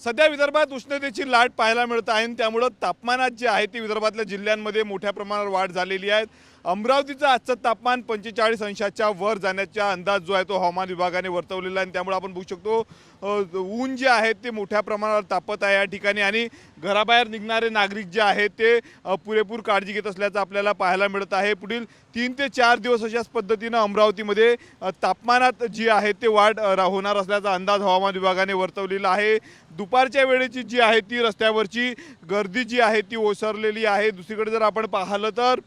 सध्या विदर्भात उष्णतेची लाट पाहायला मिळत आहे आणि त्यामुळे तापमानात जे आहे ते विदर्भातल्या जिल्ह्यांमध्ये मोठ्या प्रमाणावर वाढ झालेली आहे। अमरावतीचं आजचं तापमान 45 अंशाच्या वर जाण्याचा अंदाज जो आहे तो हवामान विभागाने वर्तवलेला आहे। त्यामुळे आपण बघू शकतो ऊन जे आहे ते मोठ्या प्रमाणावर तापत आहे या ठिकाणी आणि घराबाहेर निघणारे नागरिक जे आहेत ते पुरेपूर काळजी घेत असल्याचं आपल्याला पाहायला मिळत आहे। पुढील 3 ते 4 दिवस अशाच पद्धतीने अमरावतीमध्ये तापमानात जी आहे ते वाढ होणार असल्याचा अंदाज हवामान विभागाने वर्तवलेला आहे। दुपारच्या वेळेची जी आहे ती रस्त्यावरची गर्दी जी आहे ती ओसरलेली आहे। दुसरीकडे जर आपण पाहिलं तर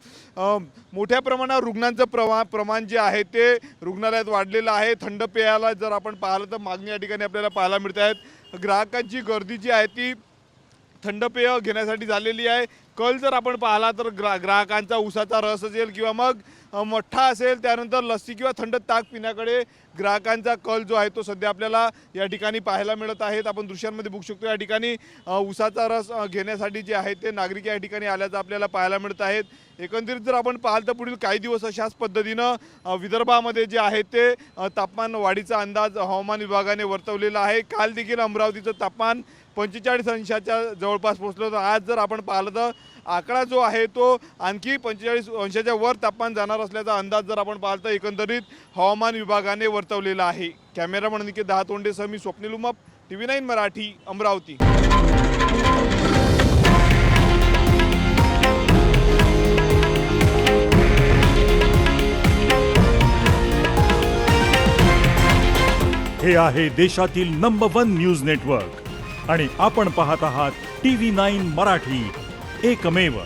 मोठ्या प्रमाणावर रुग्णांचं प्रमाण जे आहे ते रुग्णालयात वाढलेलं आहे। थंड पेयाला जर आपण पाहिलं तर मागणी या ठिकाणी आपल्याला पाहायला मिळत आहेत। ग्राहकांची गर्दी जी आहे ती थंड पेय घेण्यासाठी झालेली आहे। कल जर आपण पाहिला तर ग्राहकांचा उसाचा रस असेल किंवा मग मठ्ठा असेल, त्यानंतर लस्सी किंवा थंड ताक पिण्याकडे ग्राहकांचा कल जो आहे तो सध्या आपल्याला या ठिकाणी पाहायला मिळत आहेत। आपण दृश्यांमध्ये बघू शकतो या ठिकाणी उसाचा रस घेण्यासाठी जे आहे ते नागरिक या ठिकाणी आल्याचं आपल्याला पाहायला मिळत आहेत। एकंदरीत जर आपण पाहिलं तर पुढील काही दिवस अशाच पद्धतीनं विदर्भामध्ये जे आहे ते तापमान वाढीचा अंदाज हवामान विभागाने वर्तवलेला आहे। काल देखील अमरावतीचं तापमान 45 अंशाच्या जवळपास पोहोचलं। तर आज जर आपण पाहिलं तर आकडा जो आहे तो आणखी 45 अंशाच्या वर तापमान जाणार असल्याचा अंदाज जर आपण पाहिलं तर एकंदरीत हवामान विभागाने वर्तवलेला आहे। कॅमेरामन निकेत दहातोंडेसह मी स्वप्नील उमप, TV9 मराठी, अमरावती। हे आहे देशातील नंबर 1 न्यूज नेटवर्क आणि आपण पाहत आहात TV9 मराठी, एकमेव।